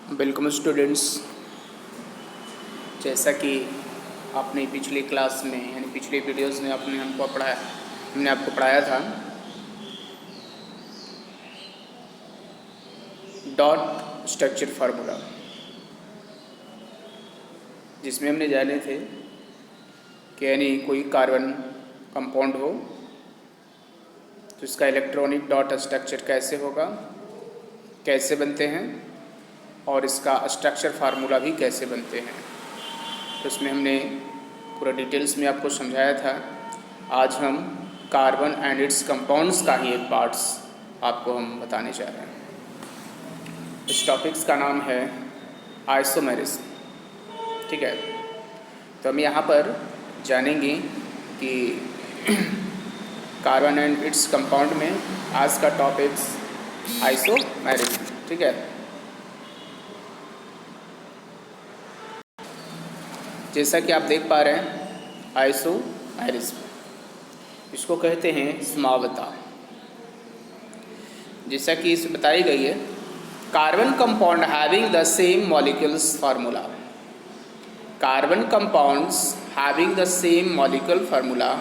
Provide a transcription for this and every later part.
Welcome students. जैसा कि आपने पिछली क्लास में यानी पिछले वीडियोस में हमने आपको पढ़ाया था डॉट स्ट्रक्चर फार्मूला, जिसमें हमने जाने थे कि यानी कोई कार्बन कंपाउंड हो तो इसका इलेक्ट्रॉनिक डॉट स्ट्रक्चर कैसे होगा, कैसे बनते हैं और इसका स्ट्रक्चर फार्मूला भी कैसे बनते हैं। तो इसमें हमने पूरा डिटेल्स में आपको समझाया था। आज हम कार्बन एंड इट्स कंपाउंड्स का ही एक पार्ट्स आपको हम बताने जा रहे हैं। इस टॉपिक्स का नाम है आइसोमेरिज्म। ठीक है, तो हम यहाँ पर जानेंगे कि कार्बन एंड इट्स कंपाउंड में आज का टॉपिक्स आइसोमेरिज्म। ठीक है, जैसा कि आप देख पा रहे हैं आइसोमेरिज्म, इसको कहते हैं समावता। जैसा कि इस बताई गई है, carbon compound having the same molecules formula, carbon compounds having the same molecule formula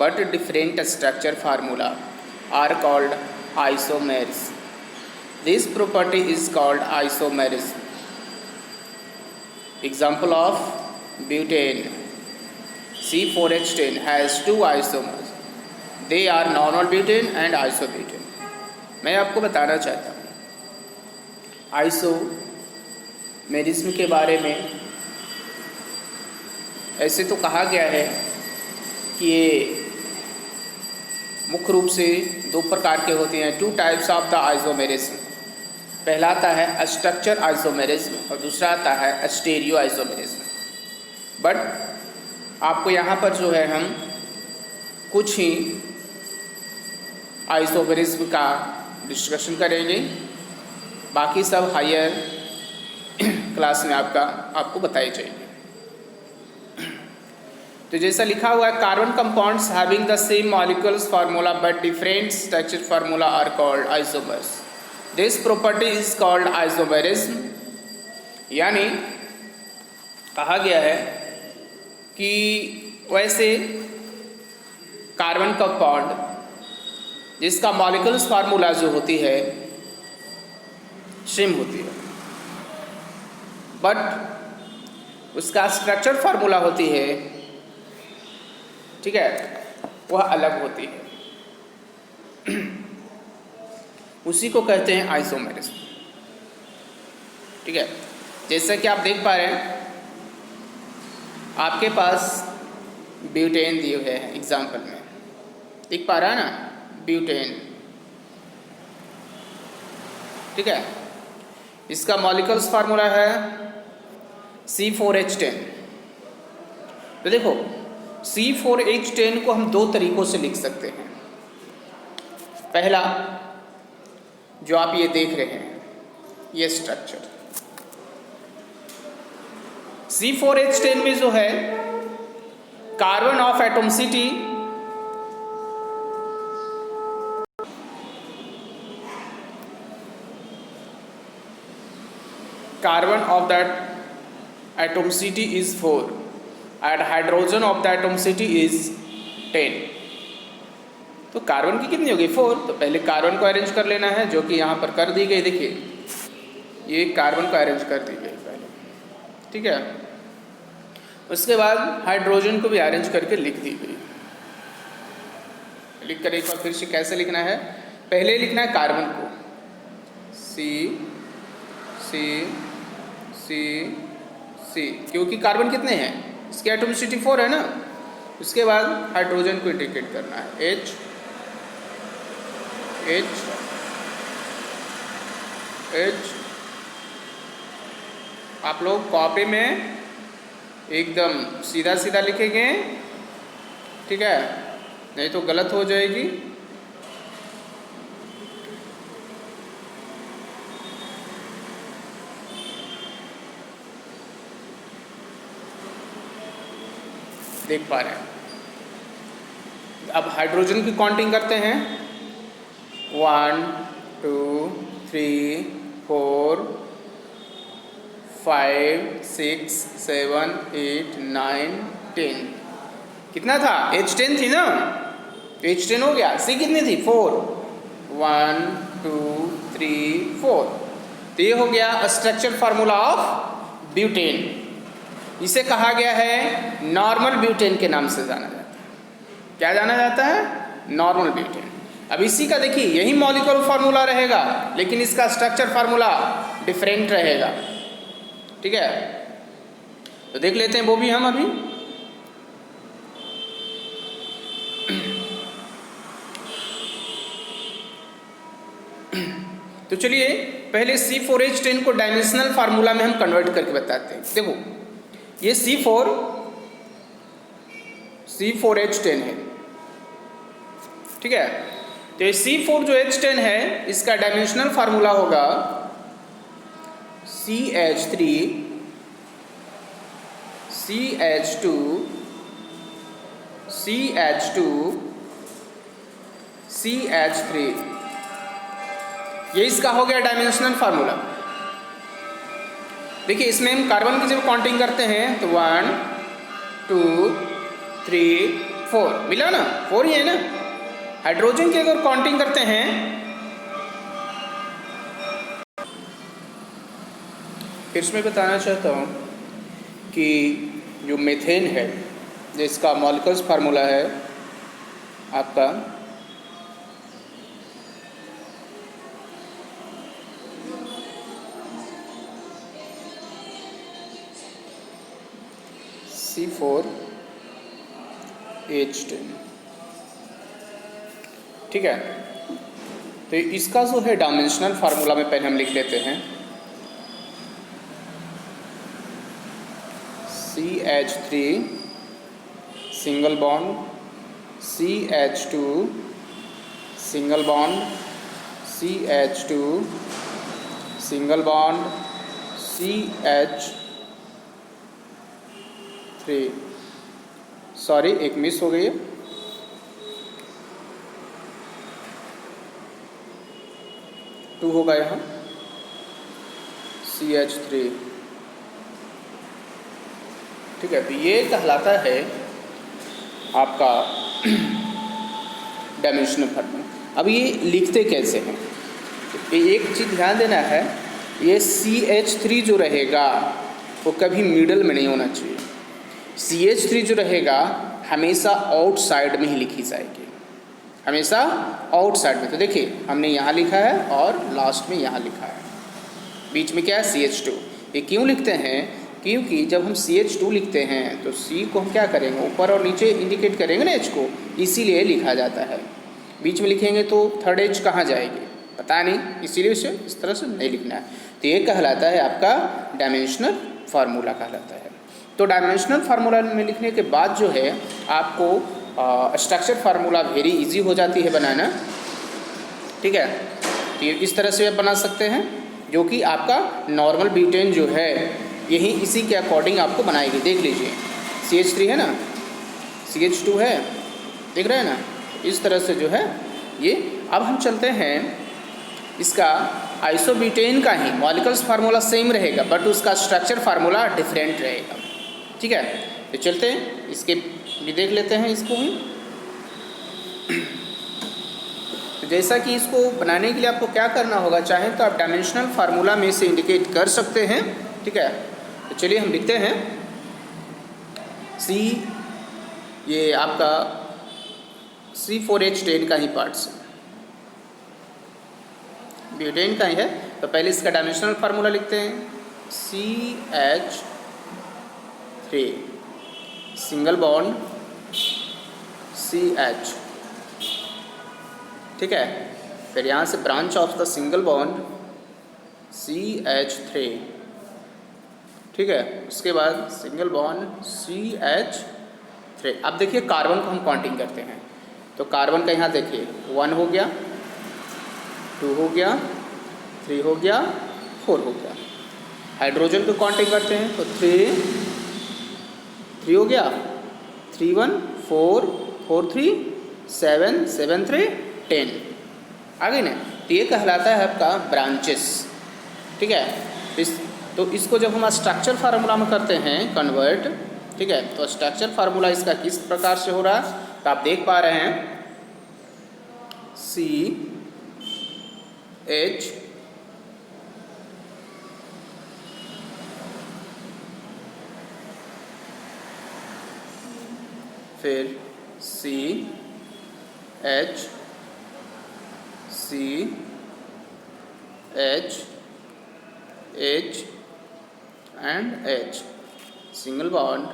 but different structure formula are called isomerism. This property is called isomerism. Example of butane C4H10 has two isomers. They are normal butane and isobutane. मैं आपको बताना चाहता हूँ isomerism के बारे में। ऐसे तो कहा गया है कि ये मुख्य रूप से दो प्रकार के होते हैं, two types of the isomerism. पहला आता है स्ट्रक्चर आइसोमेरिज्म और दूसरा आता है स्टीरियो आइसोमेरिज्म। बट आपको यहाँ पर जो है हम कुछ ही आइसोमेरिज्म का डिस्कशन करेंगे, बाकी सब हायर क्लास में आपको बताई जाएगी। तो जैसा लिखा हुआ है, carbon compounds having the same molecules formula but different structure formula are called isomers. This property is called isomerism. यानी कहा गया है कि वैसे कार्बन कंपाउंड जिसका मॉलिक्यूल्स फार्मूला जो होती है सेम होती है, बट उसका स्ट्रक्चर फार्मूला होती है, ठीक है, वह अलग होती है। उसी को कहते हैं आइसोमेरिज्म। ठीक है, जैसा कि आप देख पा रहे हैं, आपके पास ब्यूटेन दिए हुए हैं। एग्जाम्पल में दिख पा रहा है ना, ब्यूटेन। ठीक है, इसका मॉलिक्यूल्स फार्मूला है C4H10। तो देखो, C4H10 को हम दो तरीकों से लिख सकते हैं। पहला जो आप ये देख रहे हैं, ये स्ट्रक्चर C4H10 में जो है carbon of atomicity carbon of that atomicity is 4 and hydrogen of the atomicity is 10। तो कार्बन की कितनी होगी? 4। तो पहले कार्बन को अरेंज कर लेना है, जो कि यहाँ पर कर दी गई। देखिए, ये कार्बन को अरेंज कर दी गई पहले। ठीक है, उसके बाद हाइड्रोजन को भी अरेंज करके लिख दी गई। लिख कर एक बार फिर से कैसे लिखना है, पहले लिखना है कार्बन को C C C C, क्योंकि कार्बन कितने हैं, इसकी एटॉमिसिटी 4 है ना। उसके बाद हाइड्रोजन को इंडिकेट करना है H H H। आप लोग कॉपी में एकदम सीधा सीधा लिखेंगे, ठीक है, नहीं तो गलत हो जाएगी। देख पा रहे हैं। अब हाइड्रोजन की काउंटिंग करते हैं, 1 2 3 4 5 6 7 8 9 10। कितना था? H10 थी ना, तो H10 हो गया। C कितनी थी? 4। 1 2 3 4। तो ये हो गया स्ट्रक्चर फार्मूला ऑफ ब्यूटेन। इसे कहा गया है नॉर्मल ब्यूटेन के नाम से जाना जाता है। क्या जाना जाता है? Normal butane. अब इसी का देखिए यही मॉलिक्यूलर फार्मूला रहेगा, लेकिन इसका स्ट्रक्चर फार्मूला डिफरेंट रहेगा। ठीक है, तो देख लेते हैं वो भी हम अभी। तो चलिए पहले C4H10 को डायमेंशनल फार्मूला में हम कन्वर्ट करके बताते हैं। देखो ये C4H10 है, ठीक है। तो ये C4 जो H10 है इसका डायमेंशनल फार्मूला होगा CH3 CH2 CH2 CH3। ये इसका हो गया डायमेंशनल फार्मूला। देखिए इसमें हम कार्बन की जब काउंटिंग करते हैं तो 1 2 3 4 मिला ना, 4 ही है ना। हाइड्रोजन की अगर काउंटिंग करते हैं फिर इसमें बताना चाहता हूँ कि जो मीथेन है जिसका मॉलिक्यूलर फार्मूला है आपका C4H10, ठीक है। तो इसका जो है डायमेंशनल फार्मूला में पहले हम लिख लेते हैं CH3 single bond CH2 single bond CH2 single bond CH3। Sorry एक मिस हो गई है, टू होगा यहाँ CH3, ठीक है। तो ये कहलाता है आपका डायमेंशनल फार्मूला। अब ये लिखते कैसे हैं? तो एक चीज़ ध्यान देना है, ये CH3 जो रहेगा वो कभी मिडल में नहीं होना चाहिए। CH3 जो रहेगा हमेशा आउटसाइड में ही लिखी जाएगी, हमेशा आउटसाइड में। तो देखिए हमने यहाँ लिखा है और लास्ट में यहाँ लिखा है, बीच में क्या है? CH2। ये क्यों लिखते हैं? क्योंकि जब हम CH2 लिखते हैं तो C को हम क्या करेंगे? ऊपर और नीचे इंडिकेट करेंगे ना H को, इसीलिए लिखा जाता है। बीच में लिखेंगे तो थर्ड H कहाँ जाएगी पता नहीं, इसीलिए उसे इस तरह से नहीं लिखना है। तो ये कहलाता है आपका डायमेंशनल फार्मूला कहलाता है। तो डायमेंशनल फार्मूला में लिखने के बाद जो है आपको स्ट्रक्चर फार्मूला वेरी इजी हो जाती है बनाना, ठीक है। तो ये इस तरह से आप बना सकते हैं, जो कि आपका नॉर्मल ब्यूटेन जो है यही इसी के अकॉर्डिंग आपको बनाएगी। देख लीजिए CH3 है ना, CH2 है, देख रहे हैं ना, इस तरह से जो है ये। अब हम चलते हैं इसका आइसोब्यूटेन का ही मॉलिक्यूलर फार्मूला सेम रहेगा बट उसका स्ट्रक्चर फार्मूला डिफरेंट रहेगा, ठीक है। तो चलते हैं इसके भी देख लेते हैं इसको भी। तो जैसा कि इसको बनाने के लिए आपको क्या करना होगा, चाहे तो आप डायमेंशनल फार्मूला में से इंडिकेट कर सकते हैं, ठीक है। तो चलिए हम लिखते हैं C, ये आपका C4H10 का ही पार्ट्स है, ब्यूटेन का ही है। तो पहले इसका डायमेंशनल फार्मूला लिखते हैं CH3 सिंगल बॉन्ड CH, ठीक है। फिर यहाँ से branch of the single bond CH3, ठीक है। उसके बाद सिंगल बॉन्ड CH3। अब देखिए कार्बन को हम काउंटिंग करते हैं, तो कार्बन का यहाँ देखिए 1 हो गया, 2 हो गया, 3 हो गया, 4 हो गया। हाइड्रोजन को काउंटिंग करते हैं तो 3 हो गया, 3 1 4 4 3 7 7 3 10 आ गई ना। तो ये कहलाता है आपका ब्रांचेस, ठीक है। तो इसको जब हम स्ट्रक्चर फार्मूला में करते हैं कन्वर्ट, ठीक है, तो स्ट्रक्चर फार्मूला इसका किस प्रकार से हो रहा है, तो आप देख पा रहे हैं CH फिर CH H and H, single bond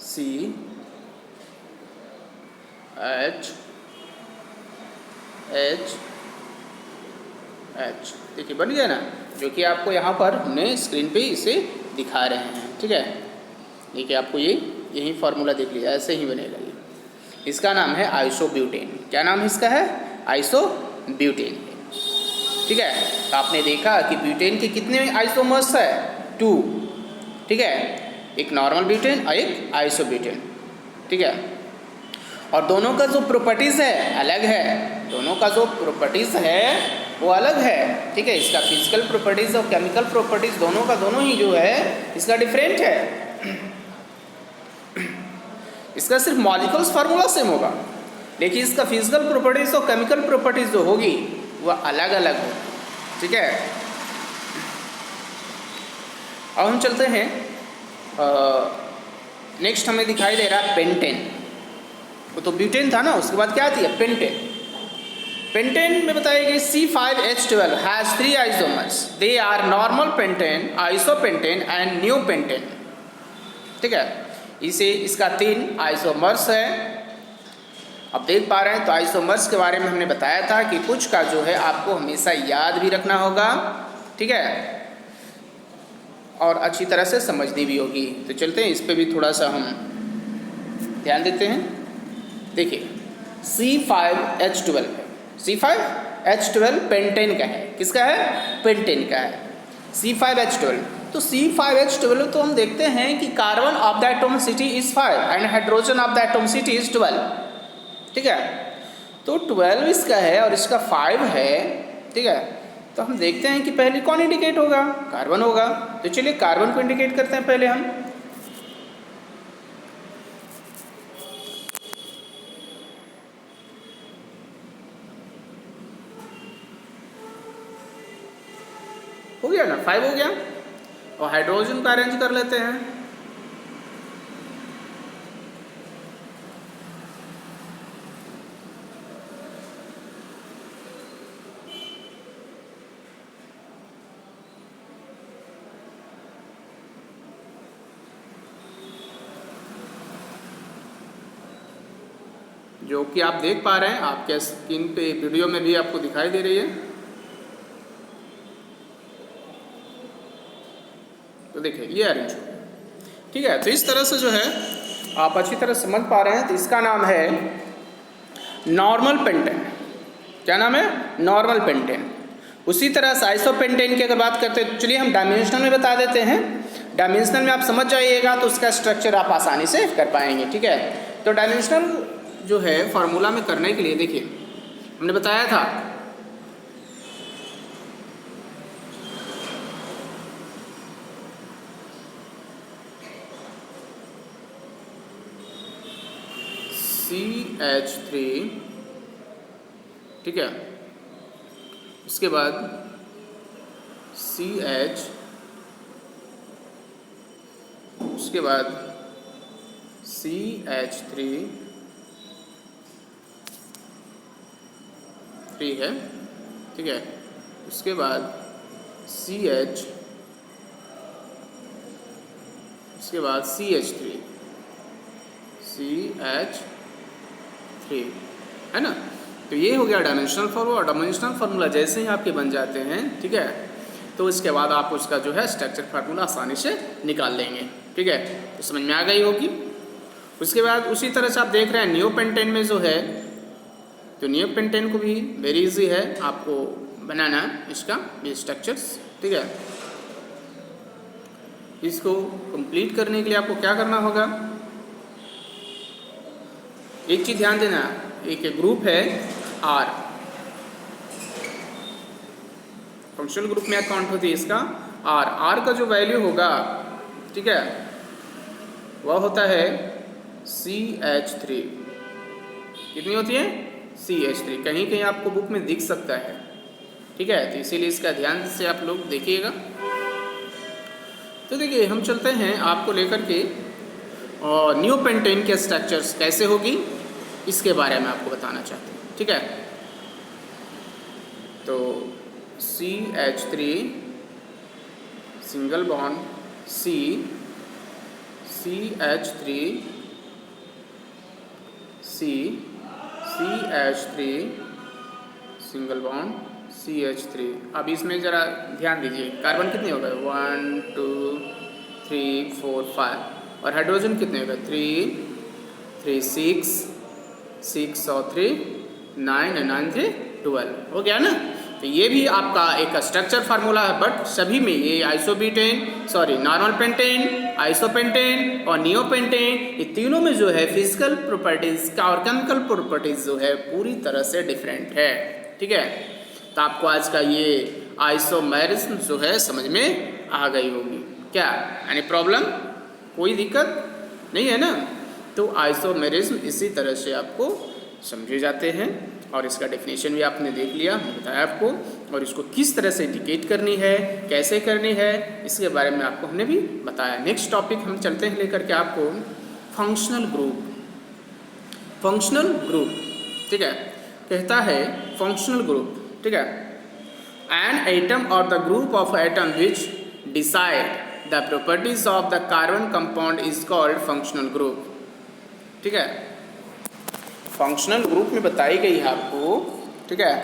CH देखिए बन गया ना, जो कि आपको यहाँ पर हमने स्क्रीन पे इसे दिखा रहे हैं, ठीक है। देखिए आपको यही फार्मूला देख लिया, ऐसे ही बनेगा ये। इसका नाम है आइसोब्यूटेन। क्या नाम है इसका है? आइसोब्यूटेन, ठीक है। तो आपने देखा कि ब्यूटेन के कितने आइसोमर्स है? 2, ठीक है, एक नॉर्मल ब्यूटेन और एक आइसोब्यूटेन, ठीक है। और दोनों का जो प्रॉपर्टीज़ है अलग है, दोनों का जो प्रॉपर्टीज़ है वो अलग है, ठीक है। इसका फिजिकल प्रॉपर्टीज़ और केमिकल प्रॉपर्टीज़ दोनों का दोनों ही जो है इसका डिफरेंट है। इसका सिर्फ मॉलिक्यूल्स फार्मूला सेम होगा, लेकिन इसका फिजिकल प्रॉपर्टीज़ और केमिकल प्रॉपर्टीज़ जो होगी वह अलग अलग होगी, ठीक है। अब हम चलते हैं नेक्स्ट, हमें दिखाई दे रहा है पेंटेन। वो तो ब्यूटेन था ना, उसके बाद क्या थी? पेंटेन। पेंटेन में बताया कि C5H12 has 3 isomers, they are normal pentane, isopentane and new pentane, ठीक है। इसका 3 आइसोमर्स है। अब देख पा रहे हैं, तो आइसोमर्स के बारे में हमने बताया था कि कुछ का जो है आपको हमेशा याद भी रखना होगा, ठीक है, और अच्छी तरह से समझनी भी होगी। तो चलते हैं इस पे भी थोड़ा सा हम ध्यान देते हैं। देखिए C5H12 है, C5H12 पेंटेन का है। किसका है? पेंटेन का है, C5H12। तो C5H12 तो हम देखते हैं कि carbon of the atomicity is 5 and hydrogen of the atomicity is 12, ठीक है। तो 12 इसका है और इसका 5 है, ठीक है। तो हम देखते हैं कि पहले कौन इंडिकेट होगा? कार्बन होगा। तो चलिए कार्बन को इंडिकेट करते हैं पहले हम। हो गया ना, 5 हो गया। और हाइड्रोजन का अरेंज कर लेते हैं। जो कि आप देख पा रहे हैं, आपके स्क्रीन पे वीडियो में भी आपको दिखाई दे रही है। तो देखिए ये अरेंज हो गया, ठीक है। तो इस तरह से जो है आप अच्छी तरह समझ पा रहे हैं। तो इसका नाम है नॉर्मल पेंटेन। क्या नाम है? Normal pentane. उसी तरह से आइसोपेंटेन की अगर बात करते हैं, तो चलिए हम डायमेंशनल में बता देते हैं। डायमेंशनल में आप समझ जाइएगा तो उसका स्ट्रक्चर आप आसानी से कर पाएंगे, ठीक है। तो डायमेंशनल जो है फार्मूला में करने के लिए देखिए हमने बताया था CH3, ठीक है, उसके बाद CH, उसके बाद CH3 है, ठीक है। उसके बाद CH, उसके बाद CH3 है ना। तो ये हो गया डायमेंशनल फार्मूला। डायमेंशनल फार्मूला जैसे ही आपके बन जाते हैं, ठीक है, तो इसके बाद आप उसका जो है स्ट्रक्चर फार्मूला आसानी से निकाल लेंगे, ठीक है। तो समझ में आ गई होगी। उसके बाद उसी तरह से आप देख रहे हैं नियो पेंटेन में जो है, तो नियो पेंटेन को भी वेरी इजी है आपको बनाना इसका ये स्ट्रक्चर्स, ठीक है। इसको कंप्लीट करने के लिए आपको क्या करना होगा? एक चीज़ ध्यान देना, एक ग्रुप है R, फंक्शनल ग्रुप में अकाउंट होती है इसका आर का जो वैल्यू होगा, ठीक है, वह होता है CH3। कितनी होती है? CH3। कहीं कहीं आपको बुक में दिख सकता है, ठीक है, तो इसीलिए इसका ध्यान से आप लोग देखिएगा। तो देखिए हम चलते हैं आपको लेकर के और नियोपेंटेन के स्ट्रक्चर्स कैसे होगी इसके बारे में आपको बताना चाहते हैं, ठीक है। तो CH3 single bond C, CH3 C, CH3 single bond CH3। अब इसमें ज़रा ध्यान दीजिए, कार्बन कितने हो गए? 1 2 3 4 5, और हाइड्रोजन कितने हो गए? 3 3 6 6 और 3 9 और 9 3 12, हो गया ना। तो ये भी आपका एक स्ट्रक्चर फार्मूला है, बट सभी में ये नॉर्मल पेंटेन, आइसोपेंटेन और नियोपेंटेन, ये तीनों में जो है फिजिकल प्रॉपर्टीज का और केमिकल प्रॉपर्टीज जो है पूरी तरह से डिफरेंट है, ठीक है। तो आपको आज का ये आइसोमेरिज्म जो है समझ में आ गई होगी। क्या यानी प्रॉब्लम, कोई दिक्कत नहीं है ना। तो आइसोमेरिज्म इसी तरह से आपको समझे जाते हैं, और इसका डेफिनेशन भी आपने देख लिया, मैं बताया आपको, और इसको किस तरह से इंडिकेट करनी है, कैसे करनी है, इसके बारे में आपको हमने भी बताया। नेक्स्ट टॉपिक हम चलते हैं लेकर के आपको फंक्शनल ग्रुप। फंक्शनल ग्रुप, ठीक है, कहता है फंक्शनल ग्रुप, ठीक है, एन एटम और the group of atom which decide the properties of the carbon compound is called functional group, ठीक है। फंक्शनल ग्रुप में बताई गई है आपको, ठीक है,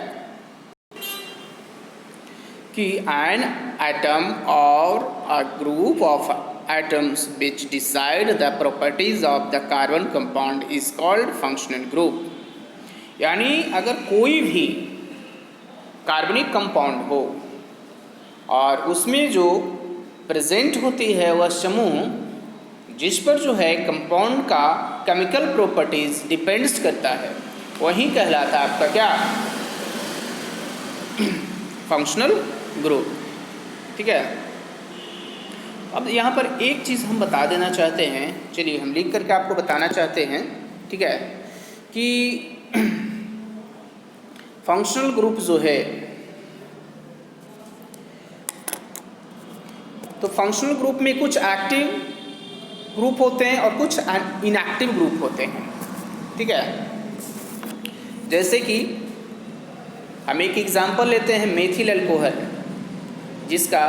कि एन एटम और a group of atoms which decide the properties of the carbon compound is called functional group. यानी अगर कोई भी कार्बनिक कंपाउंड हो और उसमें जो प्रेजेंट होती है वह समूह जिस पर जो है कंपाउंड का केमिकल प्रॉपर्टीज डिपेंड्स करता है, वही कहलाता है आपका क्या? फंक्शनल ग्रुप, ठीक है। अब यहाँ पर एक चीज़ हम बता देना चाहते हैं, चलिए हम लिख करके आपको बताना चाहते हैं, ठीक है, कि फंक्शनल ग्रुप जो है, तो फंक्शनल ग्रुप में कुछ एक्टिव ग्रुप होते हैं और कुछ इनएक्टिव ग्रुप होते हैं, ठीक है। जैसे कि हम एक एग्जांपल लेते हैं मेथिल अल्कोहल, जिसका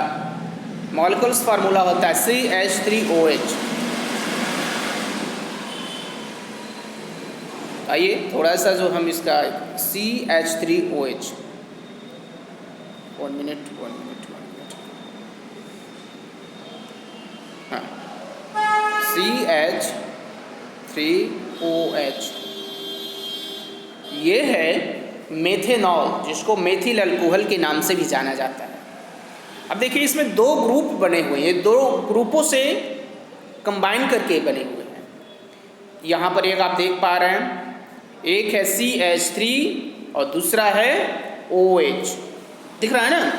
मॉलिक्यूल्स फार्मूला होता है CH3OH। आइए थोड़ा सा जो हम इसका CH3OH, 1 मिनट हाँ, CH3OH ये है मेथेनॉल, जिसको मेथिल अल्कोहल के नाम से भी जाना जाता है। अब देखिए इसमें दो ग्रुप बने हुए हैं, दो ग्रुपों से कंबाइन करके बने हुए हैं। यहाँ पर एक आप देख पा रहे हैं, एक है CH3 और दूसरा है OH, दिख रहा है ना।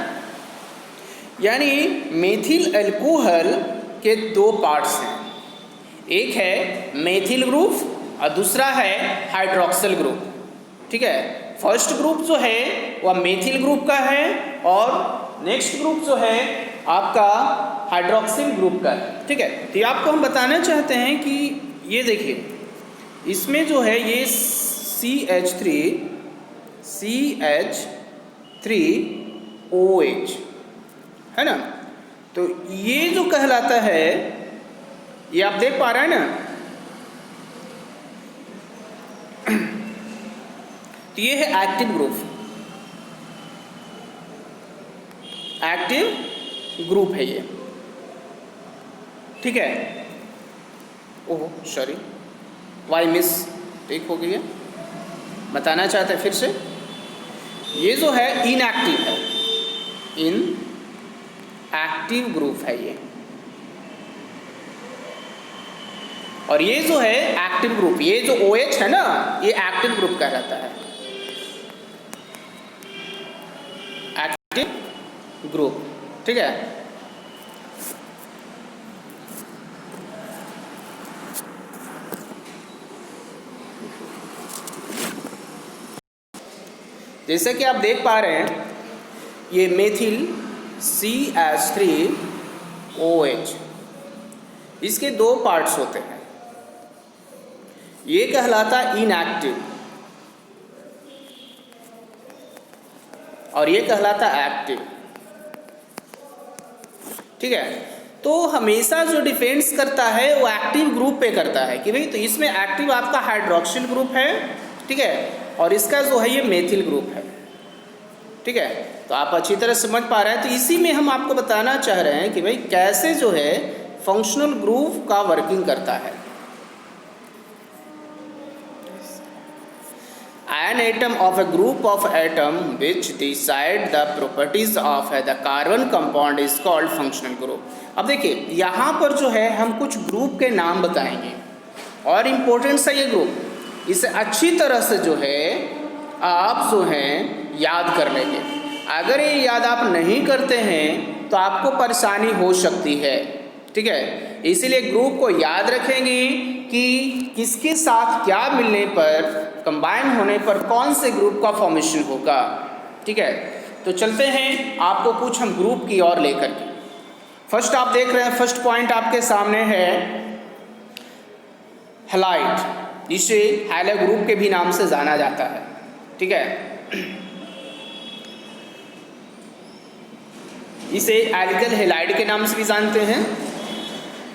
यानी मेथिल अल्कोहल के दो पार्ट्स हैं, एक है मेथिल ग्रुप और दूसरा है हाइड्रोक्सिल ग्रुप, ठीक है। फर्स्ट ग्रुप जो है वह मेथिल ग्रुप का है और नेक्स्ट ग्रुप जो है आपका हाइड्रोक्सिल ग्रुप का है, ठीक है। तो आपको हम बताना चाहते हैं कि ये देखिए इसमें जो है ये CH3OH है ना। तो ये जो कहलाता है, ये आप देख पा रहे हैं ना, तो ये है एक्टिव ग्रुप, एक्टिव ग्रुप है ये, ठीक है। ओह सॉरी, वाई मिस टेक हो गई है, बताना चाहते हैं फिर से। ये जो है इनएक्टिव है, इनएक्टिव ग्रुप है ये, और ये जो है एक्टिव ग्रुप, ये जो OH है ना, ये एक्टिव ग्रुप कहलाता है, एक्टिव ग्रुप, ठीक है। जैसे कि आप देख पा रहे हैं ये मेथिल CH3OH, इसके दो पार्ट्स होते हैं। ये कहलाता इनएक्टिव और ये कहलाता एक्टिव। ठीक है, तो हमेशा जो डिपेंड्स करता है वो एक्टिव ग्रुप पे करता है कि भाई तो इसमें एक्टिव आपका हाइड्रोक्सिल ग्रुप है, ठीक है, और इसका जो है ये मेथिल ग्रुप है। ठीक है, तो आप अच्छी तरह समझ पा रहे हैं। तो इसी में हम आपको बताना चाह रहे हैं कि भाई कैसे जो है फंक्शनल ग्रुप का वर्किंग करता है। An atom of a group of atom which decide the properties of the carbon compound is called functional group। अब देखिए यहाँ पर जो है हम कुछ ग्रुप के नाम बताएंगे और इम्पोर्टेंट है ये ग्रुप, इसे अच्छी तरह से जो है आप जो है याद कर लेंगे। अगर ये याद आप नहीं करते हैं तो आपको परेशानी हो सकती है। ठीक है, इसीलिए ग्रुप को याद रखेंगे कि किसके साथ क्या मिलने पर, कंबाइन होने पर कौन से ग्रुप का फॉर्मेशन होगा। ठीक है, तो चलते हैं आपको कुछ हम ग्रुप की ओर लेकर के। फर्स्ट आप देख रहे हैं, फर्स्ट पॉइंट आपके सामने है हैलाइड, इसे हैलो ग्रुप के भी नाम से जाना जाता है। ठीक है, इसे एल्किल हैलाइड के नाम से भी जानते हैं।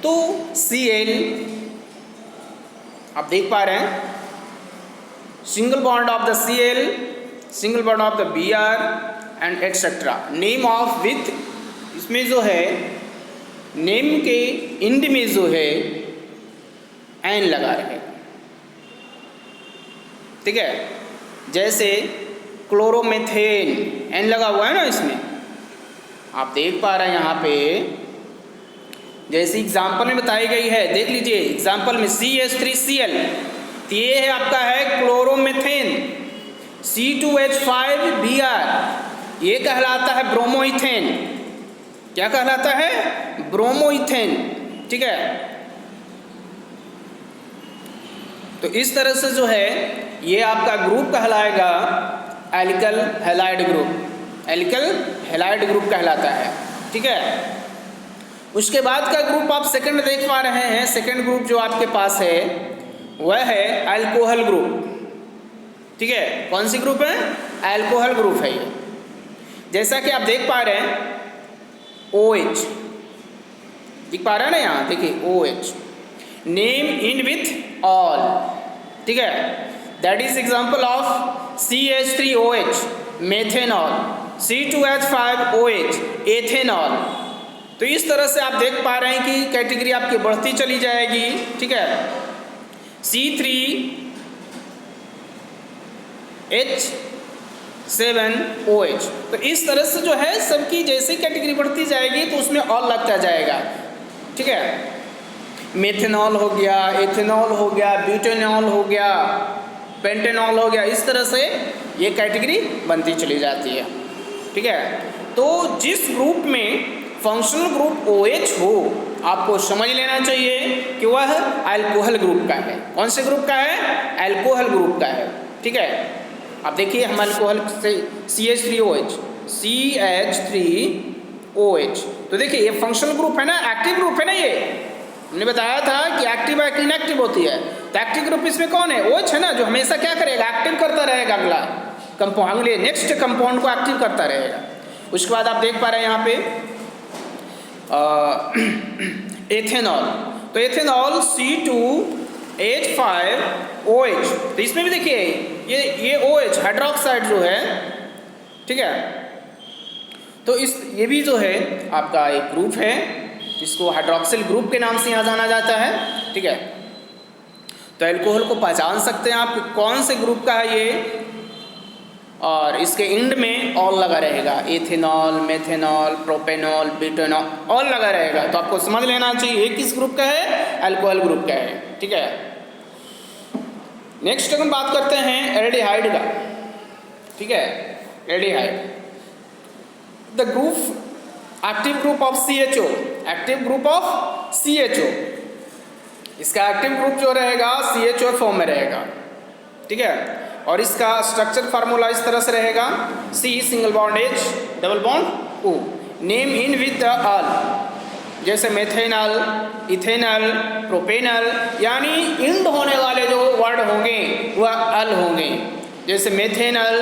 तो Cl आप देख पा रहे हैं, single bond of the Cl, single bond of the Br and etcetera. Name of with, इसमें जो है नेम के इंड में जो है एन लगा रहे। ठीक है, जैसे क्लोरोमेथेन एन लगा हुआ है ना इसमें, आप देख पा रहे हैं यहाँ पे जैसी एग्जाम्पल में बताई गई है। देख लीजिए एग्जाम्पल में CH3Cl, तो ये है आपका है क्लोरोमेथेन। C2H5Br, ये कहलाता है ब्रोमोइथेन। क्या कहलाता है? ब्रोमोइथेन। ठीक है, तो इस तरह से जो है ये आपका ग्रुप कहलाएगा alkyl halide group. Alkyl halide group कहलाता है। ठीक है, उसके बाद का ग्रुप आप सेकंड देख पा रहे हैं। सेकंड ग्रुप जो आपके पास है वह है अल्कोहल ग्रुप। ठीक है, कौन सी ग्रुप है? अल्कोहल ग्रुप है ये। जैसा कि आप देख पा रहे हैं OH दिख पा रहे हैं ना यहाँ, देखिए OH, name in with all. ठीक है, that is example of CH3OH methanol, C2H5OH ethanol. तो इस तरह से आप देख पा रहे हैं कि कैटेगरी आपकी बढ़ती चली जाएगी। ठीक है, C3H7OH। तो इस तरह से जो है सबकी जैसे कैटेगरी बढ़ती जाएगी तो उसमें ऑल लगता जाएगा। ठीक है, मेथेनॉल हो गया, एथेनॉल हो गया, ब्यूटेनॉल हो गया, पेंटेनॉल हो गया, इस तरह से ये कैटेगरी बनती चली जाती है। ठीक है, तो जिस ग्रुप में फंक्शनल ग्रुप OH हो आपको समझ लेना चाहिए कि वह अल्कोहल ग्रुप का है। कौन से ग्रुप का है? अल्कोहल ग्रुप का है। ठीक है, आप देखिए हम अल्कोहल से CH3OH, CH3OH, तो देखिए ये फंक्शनल ग्रुप है ना, एक्टिव ग्रुप है ना। ये हमने बताया था कि एक्टिव है कि इनएक्टिव होती है। तो एक्टिव ग्रुप इसमें कौन है? OH है ना, जो हमेशा क्या करेगा? एक्टिव करता रहेगा, अगला कंपाउंड, अगले नेक्स्ट कंपाउंड को एक्टिव करता रहेगा। उसके बाद आप देख पा रहे हैं यहाँ पे एथेनॉल, तो एथेनॉल C2H5OH। तो इसमें भी देखिए ये OH हाइड्रोक्साइड जो है। ठीक है, तो ये भी जो है आपका एक ग्रुप है जिसको हाइड्रोक्सिल ग्रुप के नाम से यहाँ जाना जाता है। ठीक है, तो अल्कोहल को पहचान सकते हैं आप कौन से ग्रुप का है ये, और इसके इंड में ऑल लगा रहेगा। Ethanol, methanol, propanol, butanol, all लगा रहेगा। तो आपको समझ लेना चाहिए ये किस ग्रुप का है? अल्कोहल ग्रुप का है। ठीक है, नेक्स्ट हम बात करते हैं एल्डिहाइड का। ठीक है, aldehyde, the group active group of CHO, active group of CHO, इसका एक्टिव ग्रुप जो रहेगा CHO फॉर्म में रहेगा। ठीक है, और इसका स्ट्रक्चर फार्मूला इस तरह से रहेगा, C single bond H double bond O, name in with the al, जैसे मेथेनल, इथेनल, प्रोपेनल, यानी इंड होने वाले जो वर्ड होंगे वह अल होंगे, जैसे मेथेनल,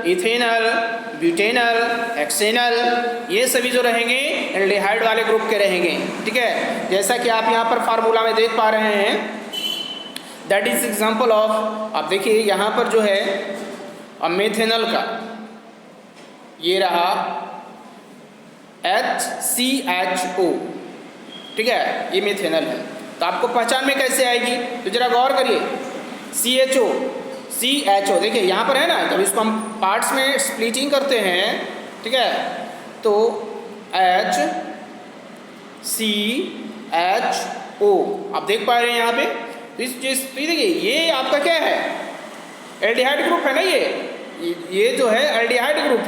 इथेनल, ब्यूटेनल, हेक्सेनल, ये सभी जो रहेंगे एल्डिहाइड वाले ग्रुप के रहेंगे। ठीक है, जैसा कि आप यहाँ पर फार्मूला में देख पा रहे हैं, दैट इज एग्जाम्पल ऑफ, आप देखिए यहाँ पर जो है अब मेथेनल का ये रहा HCHO, ठीक है, ये मेथेनल है। तो आपको पहचान में कैसे आएगी, तो जरा गौर करिए, CHO देखिए यहाँ पर है ना, जब इसको हम पार्ट्स में स्प्लिटिंग करते हैं, ठीक है, तो HCHO आप देख पा रहे हैं यहाँ पे, तो इस चीज तो ये देखिए ये आपका क्या है, एल्डिहाइड ग्रुप है ना, ये जो है एल्डिहाइड ग्रुप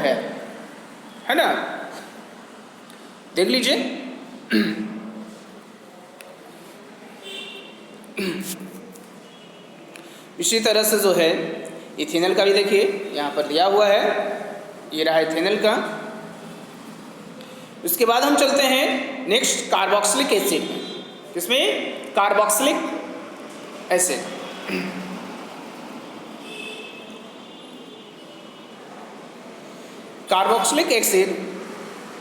है ना, देख लीजिए। इसी तरह से जो है इथेनल का भी देखिए यहाँ पर दिया हुआ है, ये रहा इथेनल का। उसके बाद हम चलते हैं नेक्स्ट कार्बोक्सिलिक एसिड, इसमें carboxylic acid, carboxylic acid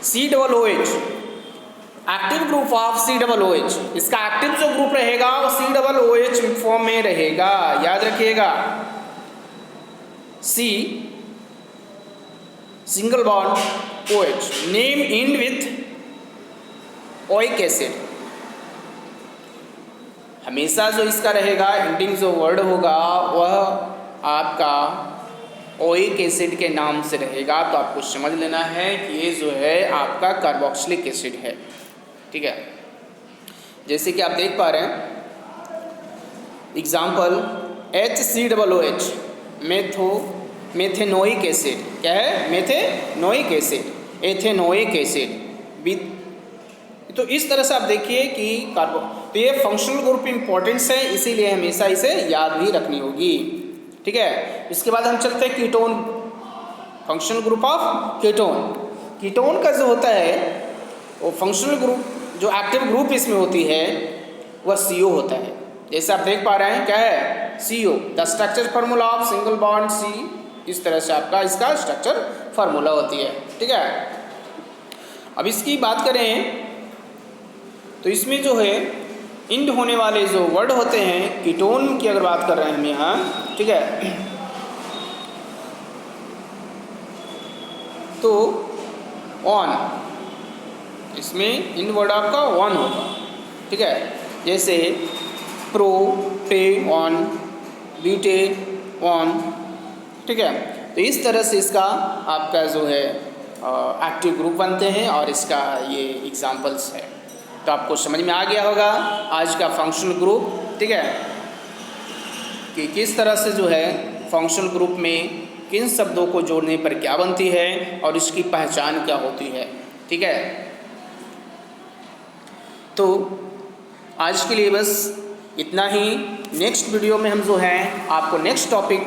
COOH, active group of COOH, इसका एक्टिव जो ग्रुप रहेगा वो COOH फॉर्म में रहेगा, याद रखिएगा, C single bond OH, name in with oic acid, हमेशा जो इसका रहेगा एंडिंग जो वर्ड होगा वह आपका ओइक एसिड के नाम से रहेगा। तो आपको समझ लेना है कि ये जो है आपका कार्बोक्सिलिक एसिड है। ठीक है, जैसे कि आप देख पा रहे हैं एग्जाम्पल HCOOH, मेथेनोइक एसिड, क्या है, मेथेनोइक एसिड, एथेनोइक एसिड। तो इस तरह से आप देखिए कि तो ये फंक्शनल ग्रुप इंपॉर्टेंस है, इसीलिए हमेशा इसे याद भी रखनी होगी। ठीक है, इसके बाद हम चलते हैं ketone, functional group of ketone. Ketone का जो होता है वो फंक्शनल ग्रुप, जो एक्टिव ग्रुप इसमें होती है वह CO होता है। जैसे आप देख पा रहे हैं क्या है, CO, the structure formula of single bond C, इस तरह से आपका इसका स्ट्रक्चर फार्मूला होती है। ठीक है, अब इसकी बात करें तो इसमें जो है इंड होने वाले जो वर्ड होते हैं, कीटोन की अगर बात कर रहे हैं हम यहाँ, ठीक है, तो ऑन, इसमें इन वर्ड आपका वन होगा। ठीक है, जैसे प्रोपेनॉन, ब्यूटेनॉन। ठीक है, तो इस तरह से इसका आपका जो है एक्टिव ग्रुप बनते हैं और इसका ये एग्जाम्पल्स है। तो आपको समझ में आ गया होगा आज का फंक्शनल ग्रुप। ठीक है, कि किस तरह से जो है फंक्शनल ग्रुप में किन शब्दों को जोड़ने पर क्या बनती है और इसकी पहचान क्या होती है। ठीक है, तो आज के लिए बस इतना ही। नेक्स्ट वीडियो में हम जो है आपको नेक्स्ट टॉपिक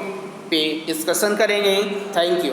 पे डिस्कशन करेंगे। Thank you.